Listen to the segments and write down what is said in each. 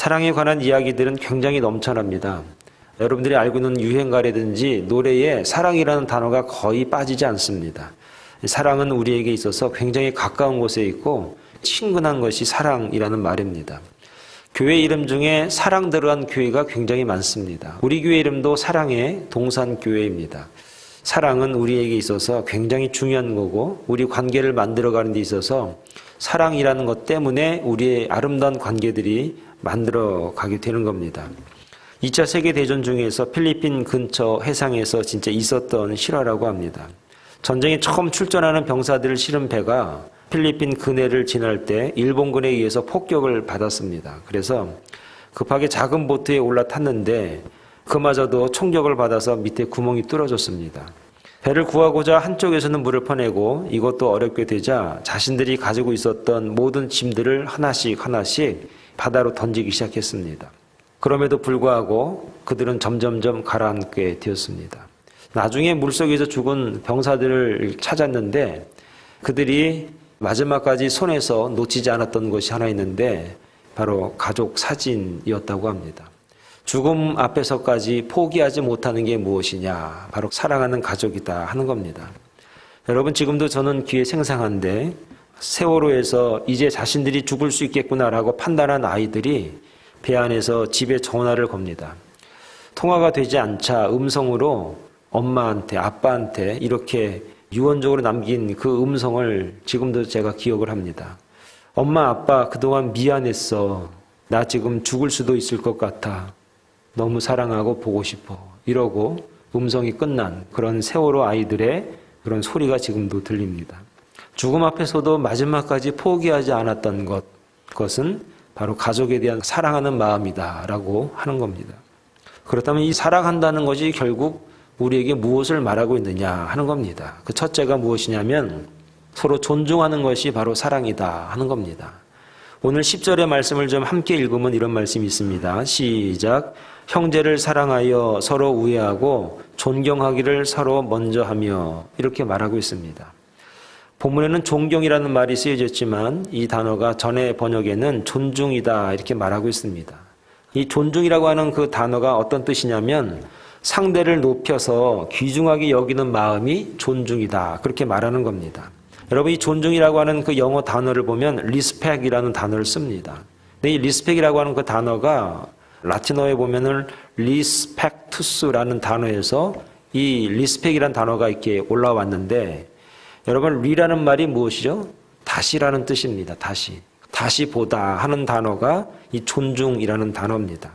사랑에 관한 이야기들은 굉장히 넘쳐납니다. 여러분들이 알고 있는 유행가라든지 노래에 사랑이라는 단어가 거의 빠지지 않습니다. 사랑은 우리에게 있어서 굉장히 가까운 곳에 있고 친근한 것이 사랑이라는 말입니다. 교회 이름 중에 사랑 들어간 교회가 굉장히 많습니다. 우리 교회 이름도 사랑의 동산교회입니다. 사랑은 우리에게 있어서 굉장히 중요한 거고 우리 관계를 만들어가는 데 있어서 사랑이라는 것 때문에 우리의 아름다운 관계들이 만들어가게 되는 겁니다. 2차 세계대전 중에서 필리핀 근처 해상에서 진짜 있었던 실화라고 합니다. 전쟁에 처음 출전하는 병사들을 실은 배가 필리핀 근해를 지날 때 일본군에 의해서 폭격을 받았습니다. 그래서 급하게 작은 보트에 올라탔는데 그마저도 총격을 받아서 밑에 구멍이 뚫어졌습니다. 배를 구하고자 한쪽에서는 물을 퍼내고 이것도 어렵게 되자 자신들이 가지고 있었던 모든 짐들을 하나씩 바다로 던지기 시작했습니다. 그럼에도 불구하고 그들은 점점점 가라앉게 되었습니다. 나중에 물속에서 죽은 병사들을 찾았는데 그들이 마지막까지 손에서 놓치지 않았던 것이 하나 있는데 바로 가족 사진이었다고 합니다. 죽음 앞에서까지 포기하지 못하는 게 무엇이냐? 바로 사랑하는 가족이다 하는 겁니다. 여러분 지금도 저는 귀에 생생한데 세월호에서 이제 자신들이 죽을 수 있겠구나라고 판단한 아이들이 배 안에서 집에 전화를 겁니다. 통화가 되지 않자 음성으로 엄마한테 아빠한테 이렇게 유언적으로 남긴 그 음성을 지금도 제가 기억을 합니다. 엄마 아빠 그동안 미안했어. 나 지금 죽을 수도 있을 것 같아. 너무 사랑하고 보고 싶어. 이러고 음성이 끝난 그런 세월호 아이들의 그런 소리가 지금도 들립니다. 죽음 앞에서도 마지막까지 포기하지 않았던 그것은 바로 가족에 대한 사랑하는 마음이다라고 하는 겁니다. 그렇다면 이 사랑한다는 것이 결국 우리에게 무엇을 말하고 있느냐 하는 겁니다. 그 첫째가 무엇이냐면 서로 존중하는 것이 바로 사랑이다 하는 겁니다. 오늘 10절의 말씀을 좀 함께 읽으면 이런 말씀이 있습니다. 시작. 형제를 사랑하여 서로 우애하고 존경하기를 서로 먼저 하며 이렇게 말하고 있습니다. 본문에는 존경이라는 말이 쓰여졌지만 이 단어가 전의 번역에는 존중이다 이렇게 말하고 있습니다. 이 존중이라고 하는 그 단어가 어떤 뜻이냐면 상대를 높여서 귀중하게 여기는 마음이 존중이다 그렇게 말하는 겁니다. 여러분 이 존중이라고 하는 그 영어 단어를 보면 리스펙이라는 단어를 씁니다. 근데 이 리스펙이라고 하는 그 단어가 라틴어에 보면은 리스펙투스라는 단어에서 이 리스펙이라는 단어가 이렇게 올라왔는데 여러분 리라는 말이 무엇이죠? 다시라는 뜻입니다. 다시 보다 하는 단어가 이 존중이라는 단어입니다.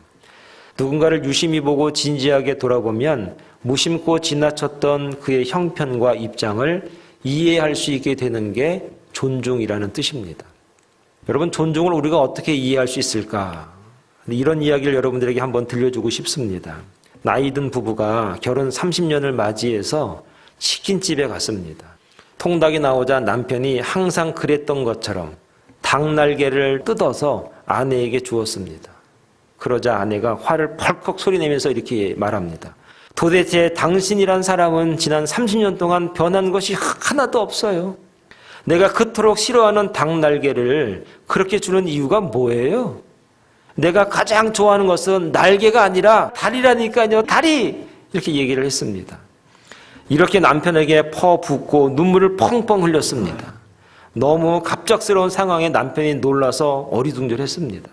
누군가를 유심히 보고 진지하게 돌아보면 무심코 지나쳤던 그의 형편과 입장을 이해할 수 있게 되는 게 존중이라는 뜻입니다. 여러분 존중을 우리가 어떻게 이해할 수 있을까? 이런 이야기를 여러분들에게 한번 들려주고 싶습니다. 나이 든 부부가 결혼 30년을 맞이해서 치킨집에 갔습니다. 통닭이 나오자 남편이 항상 그랬던 것처럼 닭날개를 뜯어서 아내에게 주었습니다. 그러자 아내가 화를 펄컥 소리내면서 이렇게 말합니다. 도대체 당신이란 사람은 지난 30년 동안 변한 것이 하나도 없어요. 내가 그토록 싫어하는 닭날개를 그렇게 주는 이유가 뭐예요? 내가 가장 좋아하는 것은 날개가 아니라 다리라니까요. 다리! 이렇게 얘기를 했습니다. 이렇게 남편에게 퍼붓고 눈물을 펑펑 흘렸습니다. 너무 갑작스러운 상황에 남편이 놀라서 어리둥절했습니다.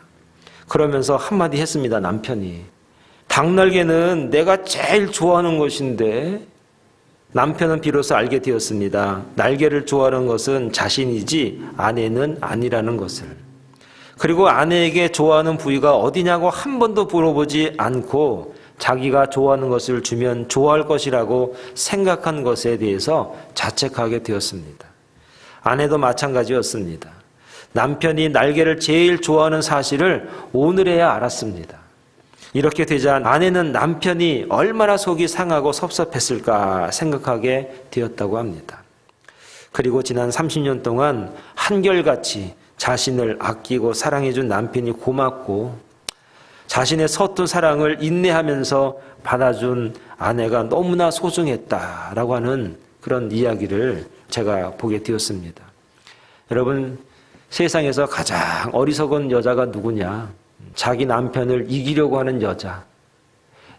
그러면서 한마디 했습니다. 남편이. 닭날개는 내가 제일 좋아하는 것인데 남편은 비로소 알게 되었습니다. 날개를 좋아하는 것은 자신이지 아내는 아니라는 것을. 그리고 아내에게 좋아하는 부위가 어디냐고 한 번도 물어보지 않고 자기가 좋아하는 것을 주면 좋아할 것이라고 생각한 것에 대해서 자책하게 되었습니다. 아내도 마찬가지였습니다. 남편이 날개를 제일 좋아하는 사실을 오늘에야 알았습니다. 이렇게 되자 아내는 남편이 얼마나 속이 상하고 섭섭했을까 생각하게 되었다고 합니다. 그리고 지난 30년 동안 한결같이 자신을 아끼고 사랑해준 남편이 고맙고 자신의 서툰 사랑을 인내하면서 받아준 아내가 너무나 소중했다라고 하는 그런 이야기를 제가 보게 되었습니다. 여러분 세상에서 가장 어리석은 여자가 누구냐? 자기 남편을 이기려고 하는 여자.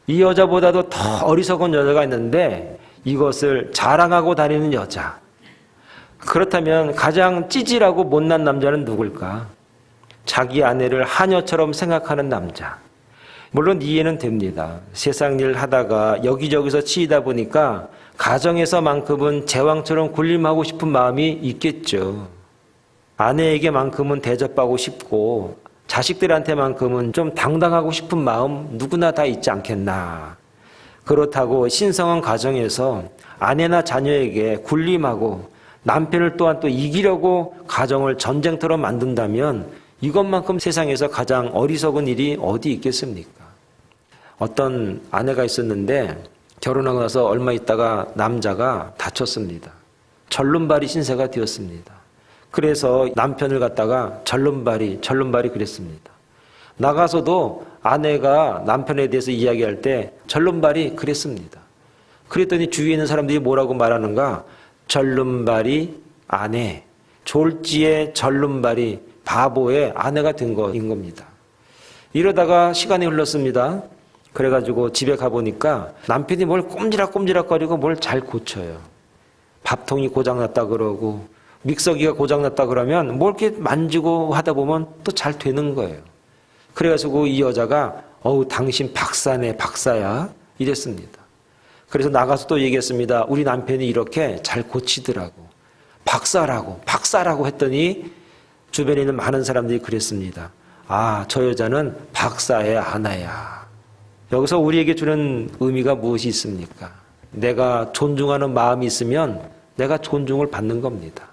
이 여자보다도 더 어리석은 여자가 있는데 이것을 자랑하고 다니는 여자. 그렇다면 가장 찌질하고 못난 남자는 누굴까? 자기 아내를 하녀처럼 생각하는 남자. 물론 이해는 됩니다. 세상 일 하다가 여기저기서 치이다 보니까 가정에서만큼은 제왕처럼 군림하고 싶은 마음이 있겠죠. 아내에게만큼은 대접하고 싶고 자식들한테만큼은 좀 당당하고 싶은 마음 누구나 다 있지 않겠나. 그렇다고 신성한 가정에서 아내나 자녀에게 군림하고 남편을 또한 또 이기려고 가정을 전쟁터로 만든다면 이것만큼 세상에서 가장 어리석은 일이 어디 있겠습니까? 어떤 아내가 있었는데 결혼하고 나서 얼마 있다가 남자가 다쳤습니다. 절름발이 신세가 되었습니다. 그래서 남편을 갖다가 절름발이 그랬습니다. 나가서도 아내가 남편에 대해서 이야기할 때 절름발이 그랬습니다. 그랬더니 주위에 있는 사람들이 뭐라고 말하는가? 절름발이 아내, 졸지의 절름발이 바보의 아내가 된 거인 겁니다. 이러다가 시간이 흘렀습니다. 그래가지고 집에 가보니까 남편이 뭘 꼼지락꼼지락거리고 뭘 잘 고쳐요. 밥통이 고장났다 그러고 믹서기가 고장났다 그러면 뭘 이렇게 만지고 하다 보면 또 잘 되는 거예요. 그래가지고 이 여자가 당신 박사네 박사야 이랬습니다. 그래서 나가서 또 얘기했습니다. 우리 남편이 이렇게 잘 고치더라고. 박사라고 했더니 주변에 있는 많은 사람들이 그랬습니다. 아, 저 여자는 박사의 아내야. 여기서 우리에게 주는 의미가 무엇이 있습니까? 내가 존중하는 마음이 있으면 내가 존중을 받는 겁니다.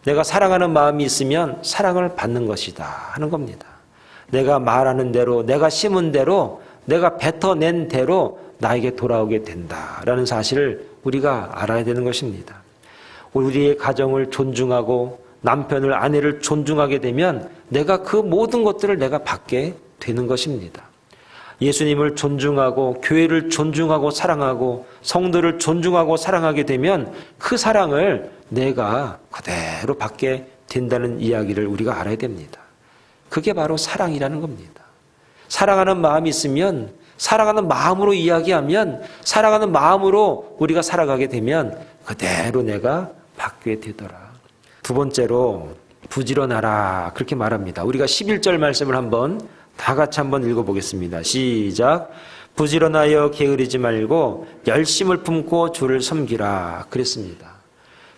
내가 사랑하는 마음이 있으면 사랑을 받는 것이다 하는 겁니다. 내가 말하는 대로, 내가 심은 대로, 내가 뱉어낸 대로 나에게 돌아오게 된다라는 사실을 우리가 알아야 되는 것입니다. 우리의 가정을 존중하고 남편을, 아내를 존중하게 되면 내가 그 모든 것들을 내가 받게 되는 것입니다. 예수님을 존중하고 교회를 존중하고 사랑하고 성도를 존중하고 사랑하게 되면 그 사랑을 내가 그대로 받게 된다는 이야기를 우리가 알아야 됩니다. 그게 바로 사랑이라는 겁니다. 사랑하는 마음이 있으면, 사랑하는 마음으로 이야기하면, 사랑하는 마음으로 우리가 살아가게 되면 그대로 내가 받게 되더라. 두 번째로 부지런하라 그렇게 말합니다. 우리가 11절 말씀을 다 같이 한번 읽어보겠습니다. 시작. 부지런하여 게으르지 말고 열심을 품고 주를 섬기라 그랬습니다.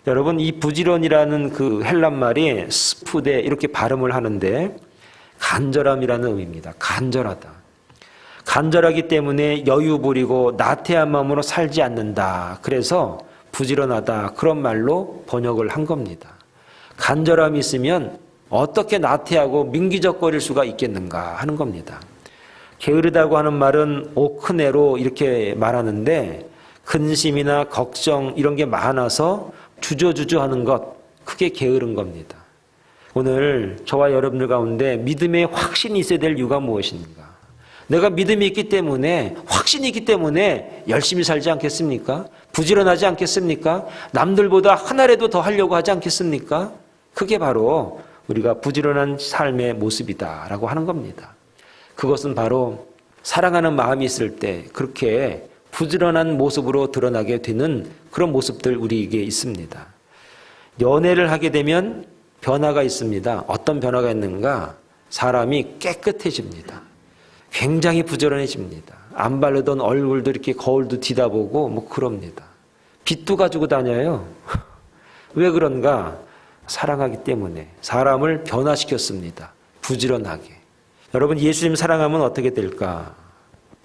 여러분, 이 부지런이라는 그 헬란 말이 스푸데 이렇게 발음을 하는데 간절함이라는 의미입니다. 간절하다. 간절하기 때문에 여유 부리고 나태한 마음으로 살지 않는다. 그래서 부지런하다 그런 말로 번역을 한 겁니다. 간절함이 있으면 어떻게 나태하고 민기적거릴 수가 있겠는가 하는 겁니다. 게으르다고 하는 말은 오크네로 이렇게 말하는데 근심이나 걱정 이런 게 많아서 주저주저하는 것, 그게 게으른 겁니다. 오늘 저와 여러분들 가운데 믿음의 확신이 있어야 될 이유가 무엇인가? 내가 믿음이 있기 때문에, 확신이 있기 때문에 열심히 살지 않겠습니까? 부지런하지 않겠습니까? 남들보다 하나라도 더 하려고 하지 않겠습니까? 그게 바로 우리가 부지런한 삶의 모습이다라고 하는 겁니다. 그것은 바로 사랑하는 마음이 있을 때 그렇게 부지런한 모습으로 드러나게 되는 그런 모습들 우리에게 있습니다. 연애를 하게 되면 변화가 있습니다. 어떤 변화가 있는가? 사람이 깨끗해집니다. 굉장히 부지런해집니다. 안 바르던 얼굴도 이렇게 거울도 뒤다보고 뭐 그럽니다. 빚도 가지고 다녀요. 왜 그런가? 사랑하기 때문에 사람을 변화시켰습니다. 부지런하게. 여러분, 예수님 사랑하면 어떻게 될까?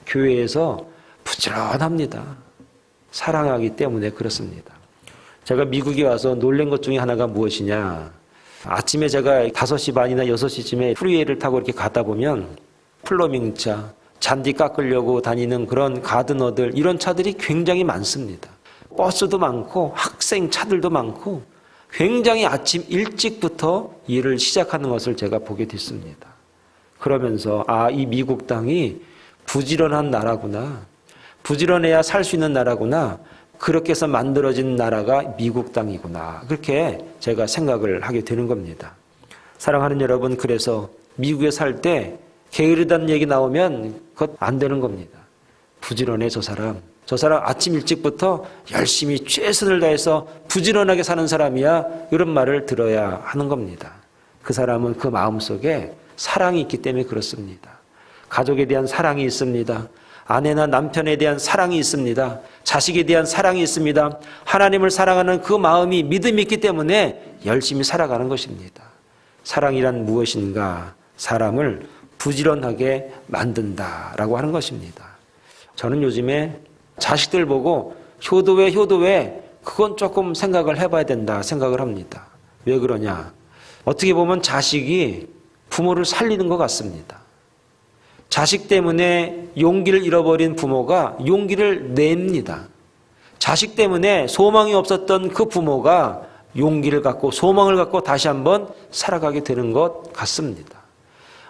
교회에서 부지런합니다. 사랑하기 때문에 그렇습니다. 제가 미국에 와서 놀란 것 중에 하나가 무엇이냐? 아침에 제가 5시 반이나 6시쯤에 프리웨이를 타고 이렇게 가다 보면 플로밍차, 잔디 깎으려고 다니는 그런 가드너들, 이런 차들이 굉장히 많습니다. 버스도 많고 학생 차들도 많고 굉장히 아침 일찍부터 일을 시작하는 것을 제가 보게 됐습니다. 그러면서 이 미국 땅이 부지런한 나라구나. 부지런해야 살 수 있는 나라구나. 그렇게 해서 만들어진 나라가 미국 땅이구나. 그렇게 제가 생각을 하게 되는 겁니다. 사랑하는 여러분, 그래서 미국에 살 때 게으르다는 얘기 나오면 그것 안 되는 겁니다. 부지런해 저 사람. 저 사람 아침 일찍부터 열심히 최선을 다해서 부지런하게 사는 사람이야. 이런 말을 들어야 하는 겁니다. 그 사람은 그 마음속에 사랑이 있기 때문에 그렇습니다. 가족에 대한 사랑이 있습니다. 아내나 남편에 대한 사랑이 있습니다. 자식에 대한 사랑이 있습니다. 하나님을 사랑하는 그 마음이 믿음이 있기 때문에 열심히 살아가는 것입니다. 사랑이란 무엇인가? 사람을 부지런하게 만든다라고 하는 것입니다. 저는 요즘에 자식들 보고 효도해 그건 조금 생각을 해봐야 된다 생각을 합니다. 왜 그러냐? 어떻게 보면 자식이 부모를 살리는 것 같습니다. 자식 때문에 용기를 잃어버린 부모가 용기를 냅니다. 자식 때문에 소망이 없었던 그 부모가 용기를 갖고 소망을 갖고 다시 한번 살아가게 되는 것 같습니다.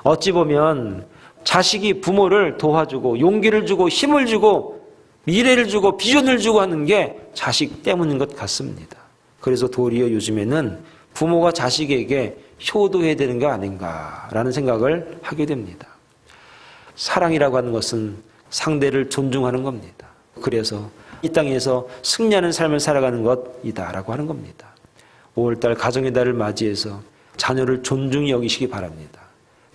어찌 보면 자식이 부모를 도와주고 용기를 주고 힘을 주고 미래를 주고 비전을 주고 하는 게 자식 때문인 것 같습니다. 그래서 도리어 요즘에는 부모가 자식에게 효도해야 되는 게 아닌가라는 생각을 하게 됩니다. 사랑이라고 하는 것은 상대를 존중하는 겁니다. 그래서 이 땅에서 승리하는 삶을 살아가는 것이다라고 하는 겁니다. 5월달 가정의 달을 맞이해서 자녀를 존중히 여기시기 바랍니다.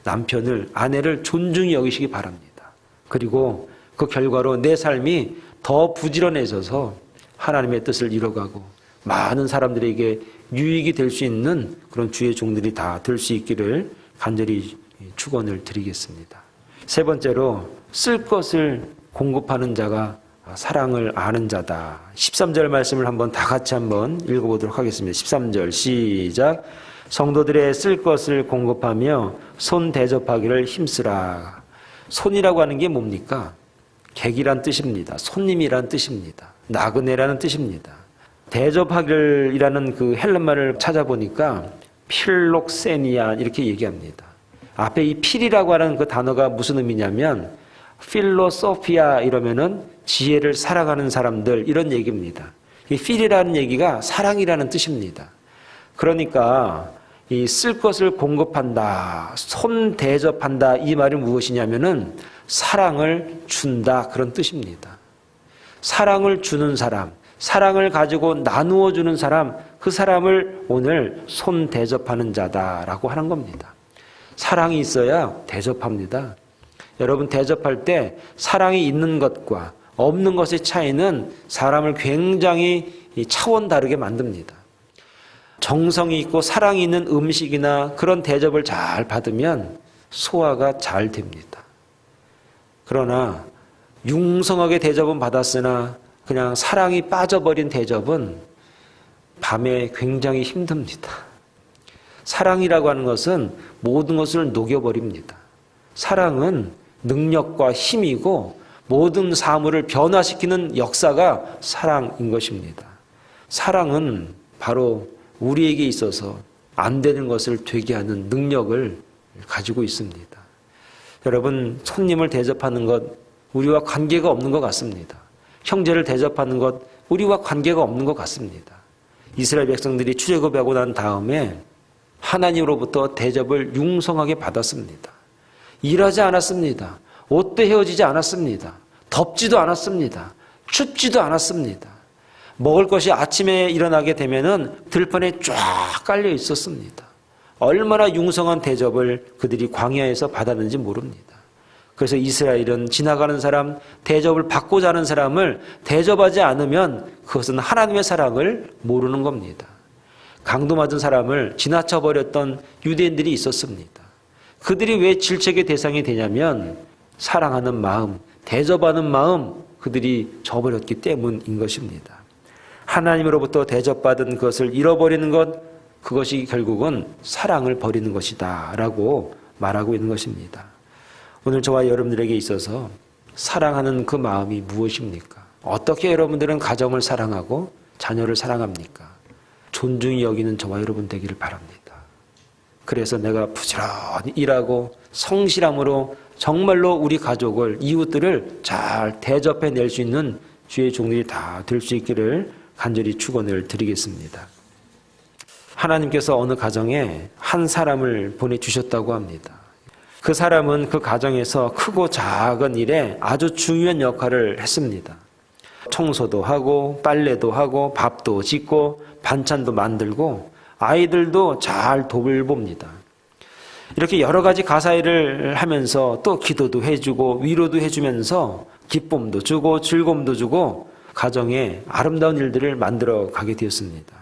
남편을, 아내를 존중히 여기시기 바랍니다. 그리고 그 결과로 내 삶이 더 부지런해져서 하나님의 뜻을 이뤄가고 많은 사람들에게 유익이 될 수 있는 그런 주의 종들이 다 될 수 있기를 간절히 축원을 드리겠습니다. 세 번째로 쓸 것을 공급하는 자가 사랑을 아는 자다. 13절 말씀을 한번 다 같이 한번 읽어보도록 하겠습니다. 13절 시작. 성도들의 쓸 것을 공급하며 손 대접하기를 힘쓰라. 손이라고 하는 게 뭡니까? 객이란 뜻입니다. 손님이란 뜻입니다. 나그네라는 뜻입니다. 대접하기를이라는 그 헬란말을 찾아보니까 필록세니아 이렇게 얘기합니다. 앞에 이 필이라고 하는 그 단어가 무슨 의미냐면 필로소피아 이러면은 지혜를 살아가는 사람들 이런 얘기입니다. 이 필이라는 얘기가 사랑이라는 뜻입니다. 그러니까 이 쓸 것을 공급한다, 손 대접한다 이 말이 무엇이냐면은 사랑을 준다 그런 뜻입니다. 사랑을 주는 사람, 사랑을 가지고 나누어 주는 사람, 그 사람을 오늘 손 대접하는 자다라고 하는 겁니다. 사랑이 있어야 대접합니다. 여러분 대접할 때 사랑이 있는 것과 없는 것의 차이는 사람을 굉장히 차원 다르게 만듭니다. 정성이 있고 사랑이 있는 음식이나 그런 대접을 잘 받으면 소화가 잘 됩니다. 그러나 융성하게 대접은 받았으나 그냥 사랑이 빠져버린 대접은 밤에 굉장히 힘듭니다. 사랑이라고 하는 것은 모든 것을 녹여버립니다. 사랑은 능력과 힘이고 모든 사물을 변화시키는 역사가 사랑인 것입니다. 사랑은 바로 우리에게 있어서 안 되는 것을 되게 하는 능력을 가지고 있습니다. 여러분, 손님을 대접하는 것 우리와 관계가 없는 것 같습니다. 형제를 대접하는 것 우리와 관계가 없는 것 같습니다. 이스라엘 백성들이 출애굽하고 난 다음에 하나님으로부터 대접을 융성하게 받았습니다. 일하지 않았습니다. 옷도 헤어지지 않았습니다. 덥지도 않았습니다. 춥지도 않았습니다. 먹을 것이 아침에 일어나게 되면은 들판에 쫙 깔려 있었습니다. 얼마나 융성한 대접을 그들이 광야에서 받았는지 모릅니다. 그래서 이스라엘은 지나가는 사람, 대접을 받고자 하는 사람을 대접하지 않으면 그것은 하나님의 사랑을 모르는 겁니다. 강도 맞은 사람을 지나쳐버렸던 유대인들이 있었습니다. 그들이 왜 질책의 대상이 되냐면 사랑하는 마음, 대접하는 마음 그들이 저버렸기 때문인 것입니다. 하나님으로부터 대접받은 것을 잃어버리는 것, 그것이 결국은 사랑을 버리는 것이다 라고 말하고 있는 것입니다. 오늘 저와 여러분들에게 있어서 사랑하는 그 마음이 무엇입니까? 어떻게 여러분들은 가정을 사랑하고 자녀를 사랑합니까? 존중히 여기는 저와 여러분 되기를 바랍니다. 그래서 내가 부지런히 일하고 성실함으로 정말로 우리 가족을, 이웃들을 잘 대접해낼 수 있는 주의 종들이 다 될 수 있기를 간절히 축원을 드리겠습니다. 하나님께서 어느 가정에 한 사람을 보내주셨다고 합니다. 그 사람은 그 가정에서 크고 작은 일에 아주 중요한 역할을 했습니다. 청소도 하고 빨래도 하고 밥도 짓고 반찬도 만들고 아이들도 잘 돌봅니다. 이렇게 여러 가지 가사일을 하면서 또 기도도 해주고 위로도 해주면서 기쁨도 주고 즐거움도 주고 가정에 아름다운 일들을 만들어 가게 되었습니다.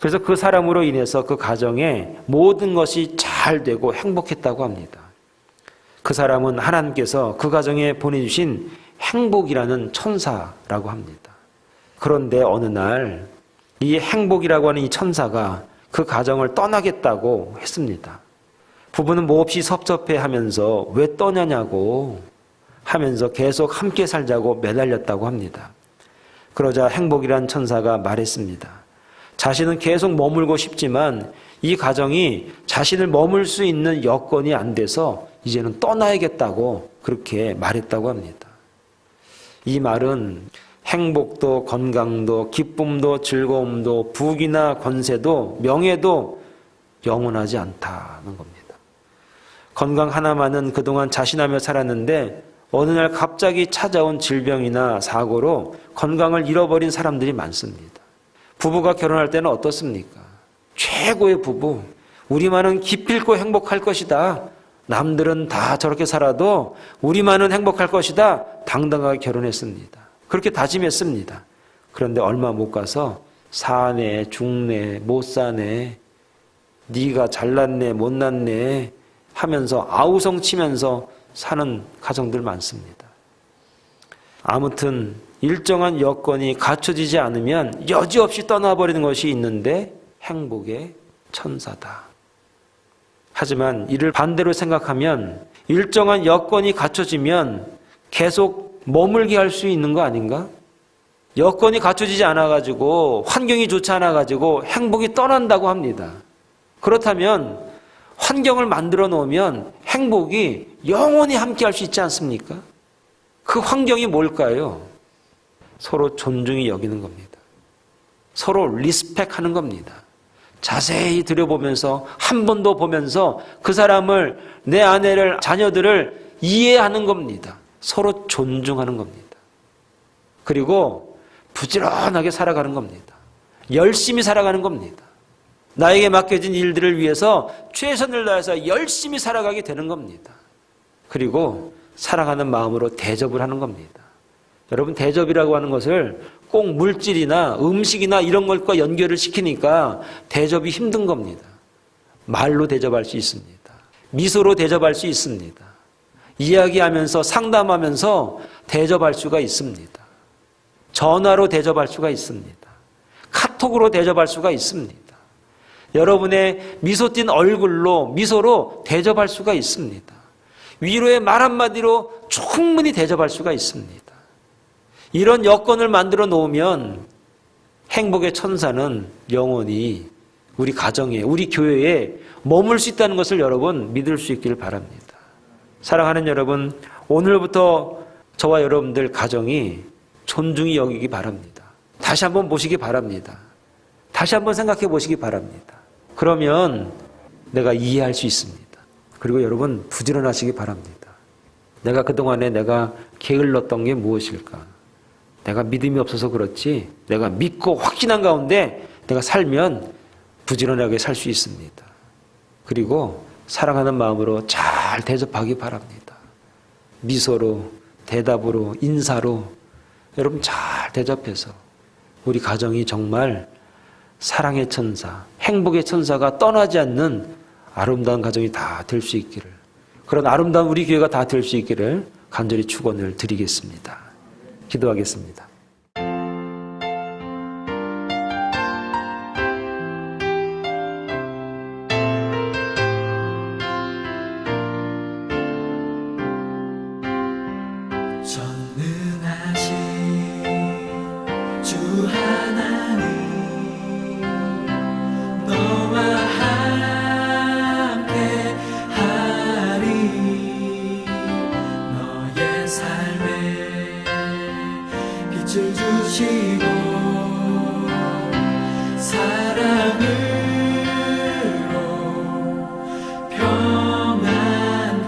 그래서 그 사람으로 인해서 그 가정에 모든 것이 잘 되고 행복했다고 합니다. 그 사람은 하나님께서 그 가정에 보내주신 행복이라는 천사라고 합니다. 그런데 어느 날 이 행복이라고 하는 이 천사가 그 가정을 떠나겠다고 했습니다. 부부는 몹시 섭섭해하면서 왜 떠나냐고 하면서 계속 함께 살자고 매달렸다고 합니다. 그러자 행복이란 천사가 말했습니다. 자신은 계속 머물고 싶지만 이 가정이 자신을 머물 수 있는 여건이 안 돼서 이제는 떠나야겠다고 그렇게 말했다고 합니다. 이 말은 행복도 건강도 기쁨도 즐거움도 부귀나 권세도 명예도 영원하지 않다는 겁니다. 건강 하나만은 그동안 자신하며 살았는데 어느 날 갑자기 찾아온 질병이나 사고로 건강을 잃어버린 사람들이 많습니다. 부부가 결혼할 때는 어떻습니까? 최고의 부부, 우리만은 기필코 행복할 것이다. 남들은 다 저렇게 살아도 우리만은 행복할 것이다. 당당하게 결혼했습니다. 그렇게 다짐했습니다. 그런데 얼마 못 가서 사네, 죽네, 못 사네, 네가 잘났네, 못났네 하면서 아우성 치면서 사는 가정들 많습니다. 아무튼 일정한 여건이 갖춰지지 않으면 여지없이 떠나버리는 것이 있는데 행복의 천사다. 하지만 이를 반대로 생각하면 일정한 여건이 갖춰지면 계속 머물게 할 수 있는 거 아닌가? 여건이 갖춰지지 않아가지고 환경이 좋지 않아가지고 행복이 떠난다고 합니다. 그렇다면 환경을 만들어 놓으면 행복이 영원히 함께 할 수 있지 않습니까? 그 환경이 뭘까요? 서로 존중히 여기는 겁니다. 서로 리스펙하는 겁니다. 자세히 들여보면서 한 번 더 보면서 그 사람을, 내 아내를, 자녀들을 이해하는 겁니다. 서로 존중하는 겁니다. 그리고 부지런하게 살아가는 겁니다. 열심히 살아가는 겁니다. 나에게 맡겨진 일들을 위해서 최선을 다해서 열심히 살아가게 되는 겁니다. 그리고 사랑하는 마음으로 대접을 하는 겁니다. 여러분, 대접이라고 하는 것을 꼭 물질이나 음식이나 이런 것과 연결을 시키니까 대접이 힘든 겁니다. 말로 대접할 수 있습니다. 미소로 대접할 수 있습니다. 이야기하면서 상담하면서 대접할 수가 있습니다. 전화로 대접할 수가 있습니다. 카톡으로 대접할 수가 있습니다. 여러분의 미소 띤 얼굴로, 미소로 대접할 수가 있습니다. 위로의 말 한마디로 충분히 대접할 수가 있습니다. 이런 여건을 만들어 놓으면 행복의 천사는 영원히 우리 가정에, 우리 교회에 머물 수 있다는 것을 여러분 믿을 수 있기를 바랍니다. 사랑하는 여러분, 오늘부터 저와 여러분들 가정이 존중히 여기기 바랍니다. 다시 한번 보시기 바랍니다. 다시 한번 생각해 보시기 바랍니다. 그러면 내가 이해할 수 있습니다. 그리고 여러분 부지런하시기 바랍니다. 내가 그동안에 내가 게을렀던 게 무엇일까? 내가 믿음이 없어서 그렇지, 내가 믿고 확신한 가운데 내가 살면 부지런하게 살 수 있습니다. 그리고 사랑하는 마음으로 잘 대접하기 바랍니다. 미소로, 대답으로, 인사로 여러분 잘 대접해서 우리 가정이 정말 사랑의 천사, 행복의 천사가 떠나지 않는 아름다운 가정이 다 될 수 있기를, 그런 아름다운 우리 교회가 다 될 수 있기를 간절히 축원을 드리겠습니다. 기도하겠습니다. 빛을 주시고 사랑으로 평안하게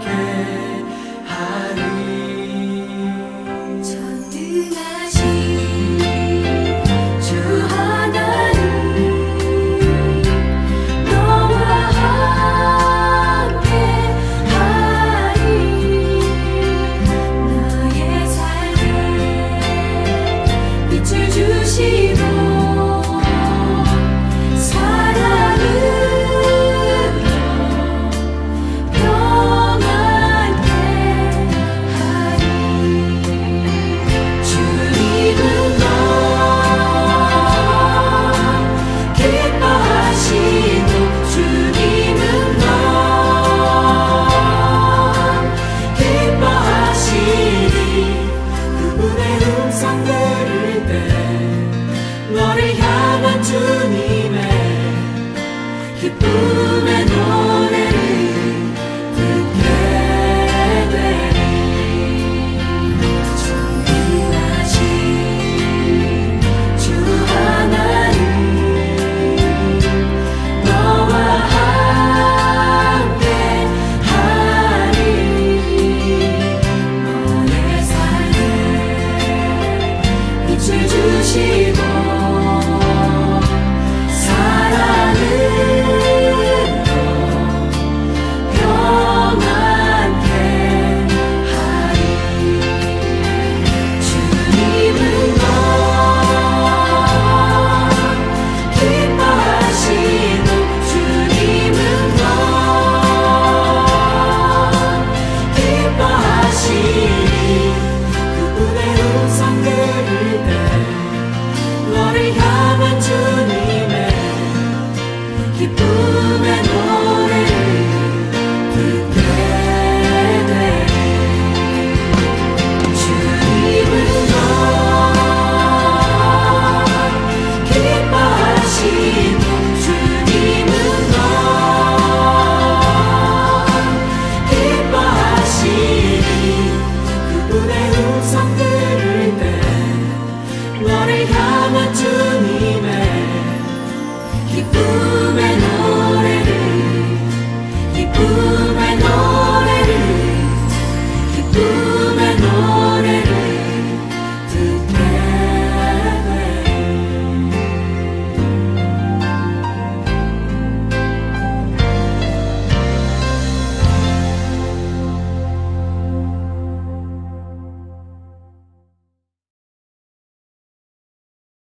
기쁨의 노래를 듣게 돼. 주님은 널 기뻐하시고 주님은 널 기뻐하시니 그분의 음성 들을 때 너를 향한 주님의 기쁨의